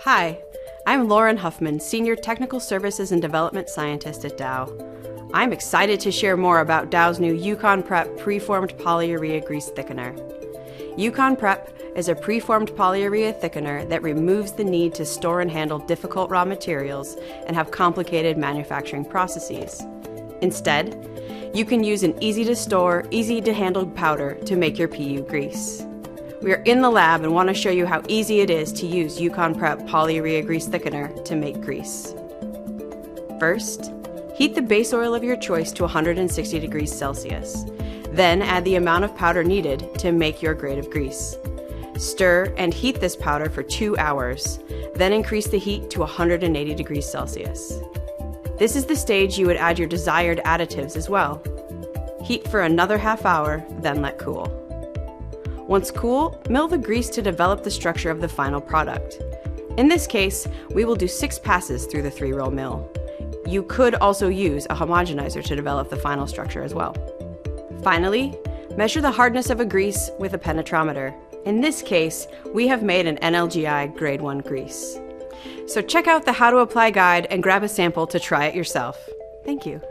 Hi, I'm Lauren Huffman, Senior Technical Services and Development Scientist at Dow. I'm excited to share more about Dow's new UCON Prep preformed polyurea grease thickener. UCON Prep is a preformed polyurea thickener that removes the need to store and handle difficult raw materials and have complicated manufacturing processes. Instead, you can use an easy-to-store, easy-to-handle powder to make your PU grease. We are in the lab and want to show you how easy it is to use UCON Prep polyurea grease thickener to make grease. First, heat the base oil of your choice to 160 degrees Celsius. Then add the amount of powder needed to make your grade of grease. Stir and heat this powder for 2 hours, then increase the heat to 180 degrees Celsius. This is the stage you would add your desired additives as well. Heat for another half hour, then let cool. Once cool, mill the grease to develop the structure of the final product. In this case, we will do 6 passes through the 3-roll mill. You could also use a homogenizer to develop the final structure as well. Finally, measure the hardness of a grease with a penetrometer. In this case, we have made an NLGI Grade 1 grease. So check out the How to Apply guide and grab a sample to try it yourself. Thank you.